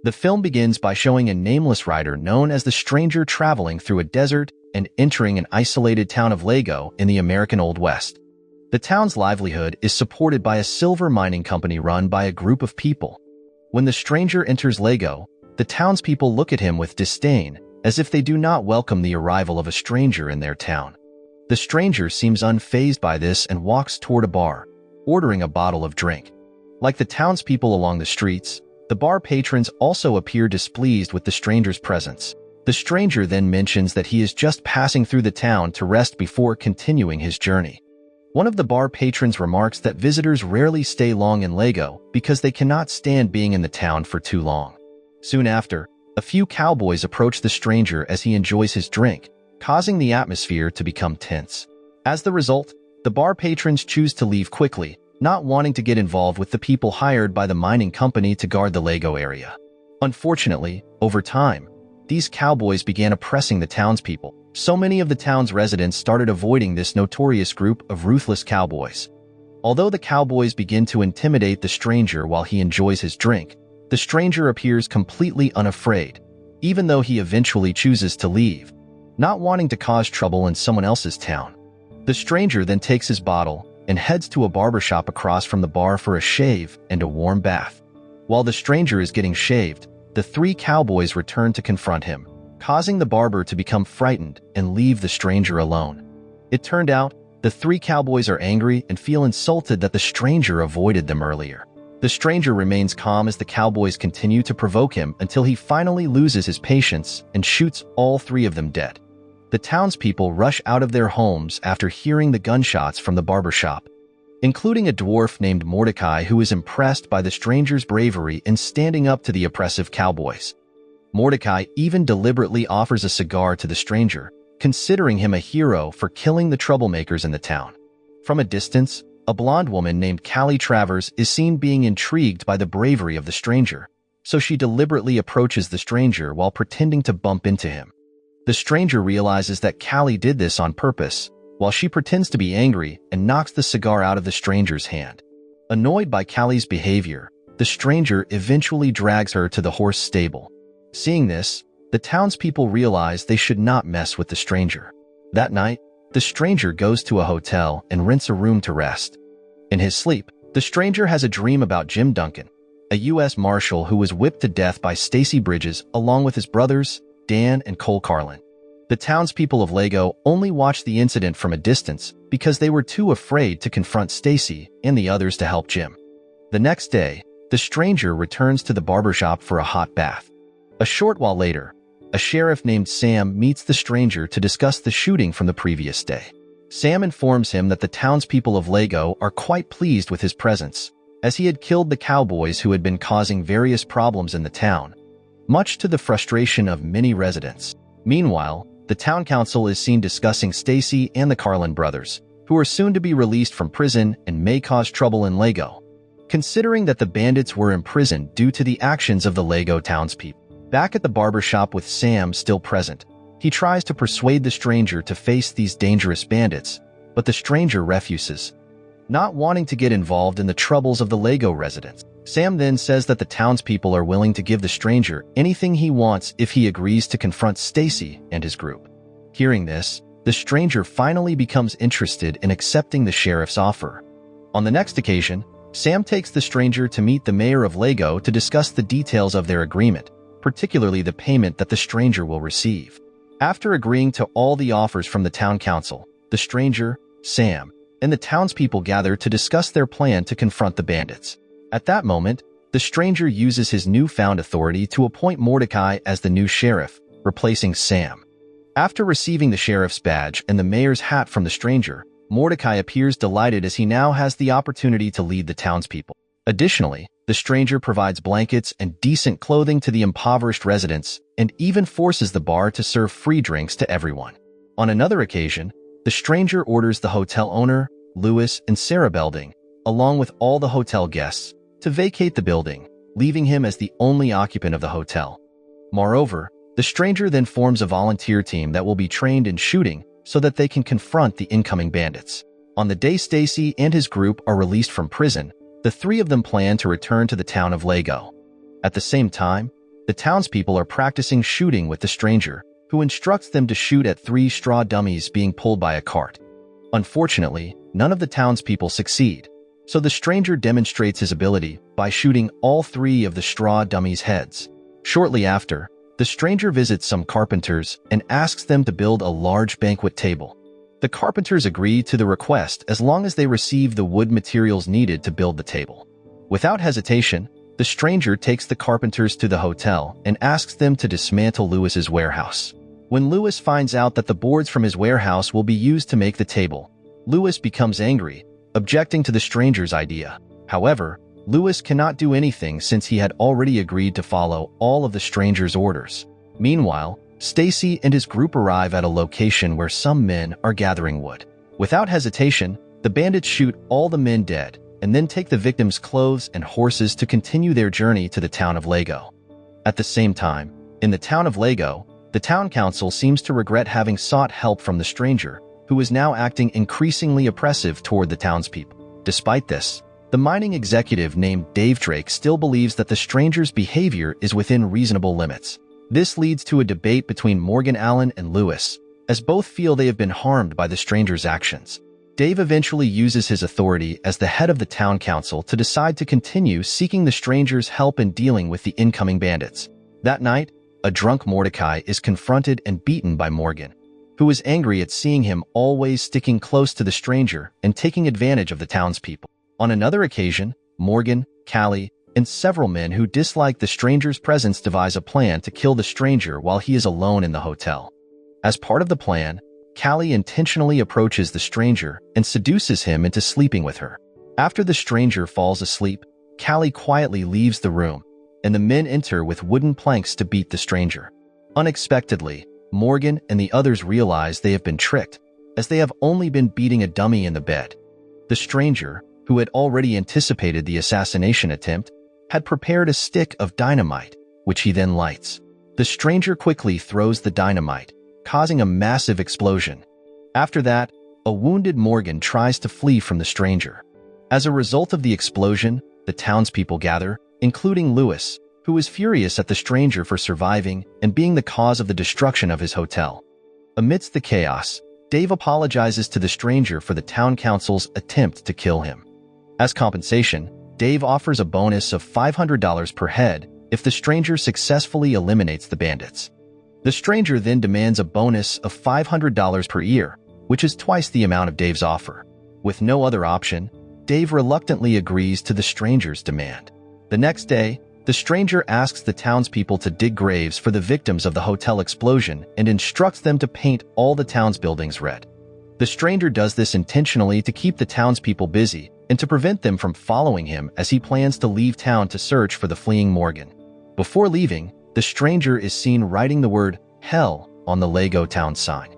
The film begins by showing a nameless rider known as the Stranger traveling through a desert and entering an isolated town of Lago in the American Old West. The town's livelihood is supported by a silver mining company run by a group of people. When the Stranger enters Lago, the townspeople look at him with disdain, as if they do not welcome the arrival of a stranger in their town. The Stranger seems unfazed by this and walks toward a bar, ordering a bottle of drink. Like the townspeople along the streets, the bar patrons also appear displeased with the Stranger's presence. The Stranger then mentions that he is just passing through the town to rest before continuing his journey. One of the bar patrons remarks that visitors rarely stay long in Lago because they cannot stand being in the town for too long. Soon after, a few cowboys approach the Stranger as he enjoys his drink, causing the atmosphere to become tense. As the result, the bar patrons choose to leave quickly, not wanting to get involved with the people hired by the mining company to guard the Lago area. Unfortunately, over time, these cowboys began oppressing the townspeople. So many of the town's residents started avoiding this notorious group of ruthless cowboys. Although the cowboys begin to intimidate the Stranger while he enjoys his drink, the Stranger appears completely unafraid, even though he eventually chooses to leave, not wanting to cause trouble in someone else's town. The Stranger then takes his bottle and heads to a barbershop across from the bar for a shave and a warm bath. While the Stranger is getting shaved, the three cowboys return to confront him, causing the barber to become frightened and leave the Stranger alone. It turned out, the three cowboys are angry and feel insulted that the Stranger avoided them earlier. The Stranger remains calm as the cowboys continue to provoke him until he finally loses his patience and shoots all three of them dead. The townspeople rush out of their homes after hearing the gunshots from the barbershop, including a dwarf named Mordecai who is impressed by the Stranger's bravery in standing up to the oppressive cowboys. Mordecai even deliberately offers a cigar to the Stranger, considering him a hero for killing the troublemakers in the town. From a distance, a blonde woman named Callie Travers is seen being intrigued by the bravery of the Stranger, so she deliberately approaches the Stranger while pretending to bump into him. The Stranger realizes that Callie did this on purpose, while she pretends to be angry and knocks the cigar out of the Stranger's hand. Annoyed by Callie's behavior, the Stranger eventually drags her to the horse stable. Seeing this, the townspeople realize they should not mess with the Stranger. That night, the Stranger goes to a hotel and rents a room to rest. In his sleep, the Stranger has a dream about Jim Duncan, a U.S. Marshal who was whipped to death by Stacy Bridges along with his brothers, Dan and Cole Carlin. The townspeople of Lago only watched the incident from a distance because they were too afraid to confront Stacy and the others to help Jim. The next day, the Stranger returns to the barbershop for a hot bath. A short while later, a sheriff named Sam meets the Stranger to discuss the shooting from the previous day. Sam informs him that the townspeople of Lago are quite pleased with his presence, as he had killed the cowboys who had been causing various problems in the town, much to the frustration of many residents. Meanwhile, the town council is seen discussing Stacy and the Carlin brothers, who are soon to be released from prison and may cause trouble in Lago, considering that the bandits were imprisoned due to the actions of the Lago townspeople. Back at the barbershop with Sam still present, he tries to persuade the Stranger to face these dangerous bandits, but the Stranger refuses, not wanting to get involved in the troubles of the Lago residents. Sam then says that the townspeople are willing to give the Stranger anything he wants if he agrees to confront Stacy and his group. Hearing this, the Stranger finally becomes interested in accepting the sheriff's offer. On the next occasion, Sam takes the Stranger to meet the mayor of Lago to discuss the details of their agreement, particularly the payment that the Stranger will receive. After agreeing to all the offers from the town council, the Stranger, Sam, and the townspeople gather to discuss their plan to confront the bandits. At that moment, the Stranger uses his newfound authority to appoint Mordecai as the new sheriff, replacing Sam. After receiving the sheriff's badge and the mayor's hat from the Stranger, Mordecai appears delighted as he now has the opportunity to lead the townspeople. Additionally, the Stranger provides blankets and decent clothing to the impoverished residents and even forces the bar to serve free drinks to everyone. On another occasion, the Stranger orders the hotel owner, Lewis and Sarah Belding, along with all the hotel guests, to vacate the building, leaving him as the only occupant of the hotel. Moreover, the Stranger then forms a volunteer team that will be trained in shooting so that they can confront the incoming bandits. On the day Stacy and his group are released from prison, the three of them plan to return to the town of Lago. At the same time, The townspeople are practicing shooting with the stranger, who instructs them to shoot at 3 straw dummies being pulled by a cart. Unfortunately, none of the townspeople succeed, so the stranger demonstrates his ability by shooting all 3 of the straw dummies' heads. Shortly after, the stranger visits some carpenters and asks them to build a large banquet table. The carpenters agree to the request as long as they receive the wood materials needed to build the table. Without hesitation, the stranger takes the carpenters to the hotel and asks them to dismantle Lewis's warehouse. When Lewis finds out that the boards from his warehouse will be used to make the table, Lewis becomes angry, objecting to the stranger's idea. However, Lewis cannot do anything since he had already agreed to follow all of the stranger's orders. Meanwhile, Stacy and his group arrive at a location where some men are gathering wood. Without hesitation, the bandits shoot all the men dead and then take the victims' clothes and horses to continue their journey to the town of Lago. At the same time, in the town of Lago, the town council seems to regret having sought help from the stranger, who is now acting increasingly oppressive toward the townspeople. Despite this, the mining executive named Dave Drake still believes that the stranger's behavior is within reasonable limits. This leads to a debate between Morgan Allen and Lewis, as both feel they have been harmed by the stranger's actions. Dave eventually uses his authority as the head of the town council to decide to continue seeking the stranger's help in dealing with the incoming bandits. That night, a drunk Mordecai is confronted and beaten by Morgan, who is angry at seeing him always sticking close to the stranger and taking advantage of the townspeople. On another occasion, Morgan, Callie, and several men who dislike the stranger's presence devise a plan to kill the stranger while he is alone in the hotel. As part of the plan, Callie intentionally approaches the stranger and seduces him into sleeping with her. After the stranger falls asleep, Callie quietly leaves the room, and the men enter with wooden planks to beat the stranger. Unexpectedly, Morgan and the others realize they have been tricked, as they have only been beating a dummy in the bed. The stranger, who had already anticipated the assassination attempt, had prepared a stick of dynamite, which he then lights. The stranger quickly throws the dynamite, causing a massive explosion. After that, a wounded Morgan tries to flee from the stranger. As a result of the explosion, the townspeople gather, including Lewis, who is furious at the stranger for surviving and being the cause of the destruction of his hotel. Amidst the chaos, Dave apologizes to the stranger for the town council's attempt to kill him. As compensation, Dave offers a bonus of $500 per head if the stranger successfully eliminates the bandits. The stranger then demands a bonus of $500 per year, which is twice the amount of Dave's offer. With no other option, Dave reluctantly agrees to the stranger's demand. The next day, the stranger asks the townspeople to dig graves for the victims of the hotel explosion and instructs them to paint all the town's buildings red. The stranger does this intentionally to keep the townspeople busy and to prevent them from following him as he plans to leave town to search for the fleeing Morgan. Before leaving, the stranger is seen writing the word "Hell" on the Lago town sign.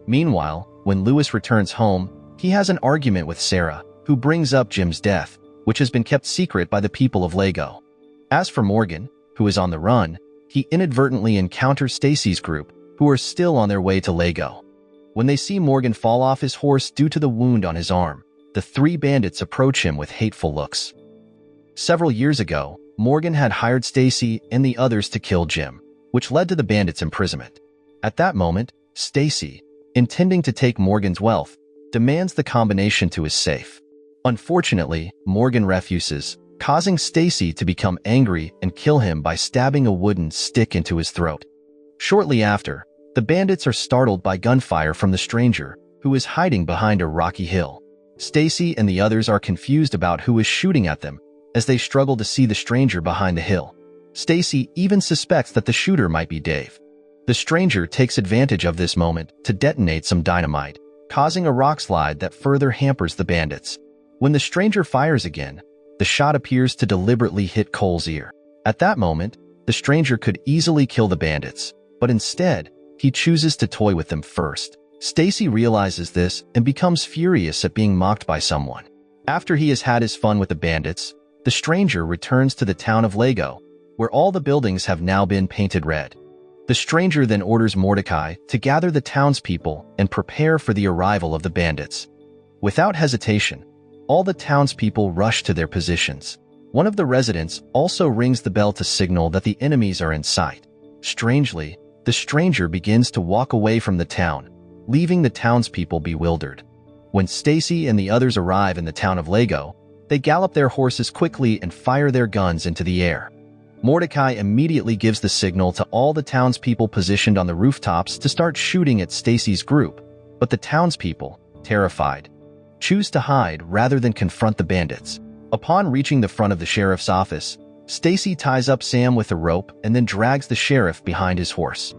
Meanwhile, when Lewis returns home, he has an argument with Sarah, who brings up Jim's death, which has been kept secret by the people of Lago. As for Morgan, who is on the run, he inadvertently encounters Stacy's group, who are still on their way to Lago. When they see Morgan fall off his horse due to the wound on his arm, the 3 bandits approach him with hateful looks. Several years ago, Morgan had hired Stacy and the others to kill Jim, which led to the bandits' imprisonment. At that moment, Stacy, intending to take Morgan's wealth, demands the combination to his safe. Unfortunately, Morgan refuses, causing Stacy to become angry and kill him by stabbing a wooden stick into his throat. Shortly after, the bandits are startled by gunfire from the stranger, who is hiding behind a rocky hill. Stacy and the others are confused about who is shooting at them, as they struggle to see the stranger behind the hill. Stacy even suspects that the shooter might be Dave. The stranger takes advantage of this moment to detonate some dynamite, causing a rock slide that further hampers the bandits. When the stranger fires again, the shot appears to deliberately hit Cole's ear. At that moment, the stranger could easily kill the bandits, but instead, he chooses to toy with them first. Stacy realizes this and becomes furious at being mocked by someone. After he has had his fun with the bandits, the stranger returns to the town of Lago, where all the buildings have now been painted red. The stranger then orders Mordecai to gather the townspeople and prepare for the arrival of the bandits. Without hesitation, all the townspeople rush to their positions. One of the residents also rings the bell to signal that the enemies are in sight. Strangely, the stranger begins to walk away from the town, leaving the townspeople bewildered. When Stacy and the others arrive in the town of Lago, they gallop their horses quickly and fire their guns into the air. Mordecai immediately gives the signal to all the townspeople positioned on the rooftops to start shooting at Stacy's group, but the townspeople, terrified, choose to hide rather than confront the bandits. Upon reaching the front of the sheriff's office, Stacy ties up Sam with a rope and then drags the sheriff behind his horse.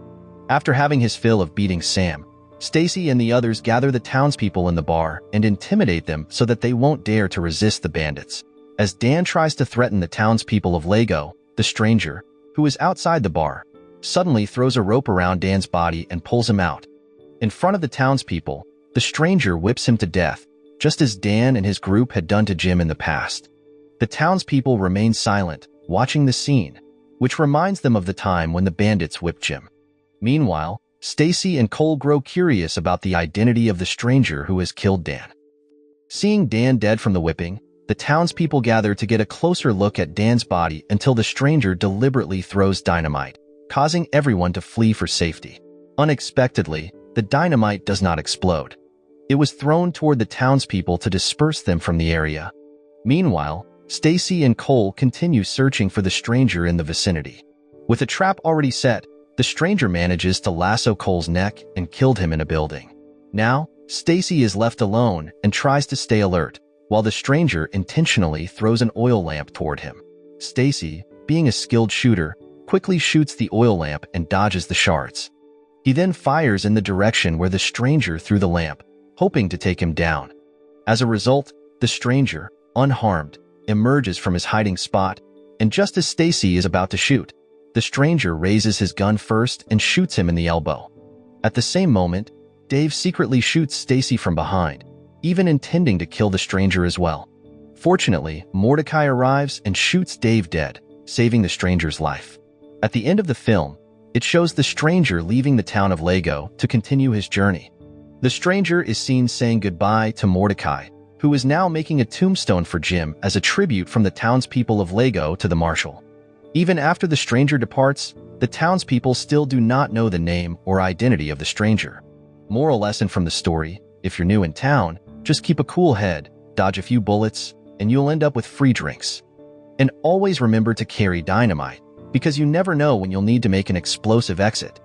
After having his fill of beating Sam, Stacy and the others gather the townspeople in the bar and intimidate them so that they won't dare to resist the bandits. As Dan tries to threaten the townspeople of Lago, the stranger, who is outside the bar, suddenly throws a rope around Dan's body and pulls him out. In front of the townspeople, the stranger whips him to death, just as Dan and his group had done to Jim in the past. The townspeople remain silent, watching the scene, which reminds them of the time when the bandits whipped Jim. Meanwhile, Stacy and Cole grow curious about the identity of the stranger who has killed Dan. Seeing Dan dead from the whipping, the townspeople gather to get a closer look at Dan's body until the stranger deliberately throws dynamite, causing everyone to flee for safety. Unexpectedly, the dynamite does not explode. It was thrown toward the townspeople to disperse them from the area. Meanwhile, Stacy and Cole continue searching for the stranger in the vicinity. With a trap already set, the stranger manages to lasso Cole's neck and killed him in a building. Now, Stacy is left alone and tries to stay alert, while the stranger intentionally throws an oil lamp toward him. Stacy, being a skilled shooter, quickly shoots the oil lamp and dodges the shards. He then fires in the direction where the stranger threw the lamp, hoping to take him down. As a result, the stranger, unharmed, emerges from his hiding spot, and just as Stacy is about to shoot, the stranger raises his gun first and shoots him in the elbow. At the same moment, Dave secretly shoots Stacy from behind, even intending to kill the stranger as well. Fortunately, Mordecai arrives and shoots Dave dead, saving the stranger's life. At the end of the film, it shows the stranger leaving the town of Lago to continue his journey. The stranger is seen saying goodbye to Mordecai, who is now making a tombstone for Jim as a tribute from the townspeople of Lago to the marshal. Even after the stranger departs, the townspeople still do not know the name or identity of the stranger. Moral lesson from the story: if you're new in town, just keep a cool head, dodge a few bullets, and you'll end up with free drinks. And always remember to carry dynamite, because you never know when you'll need to make an explosive exit.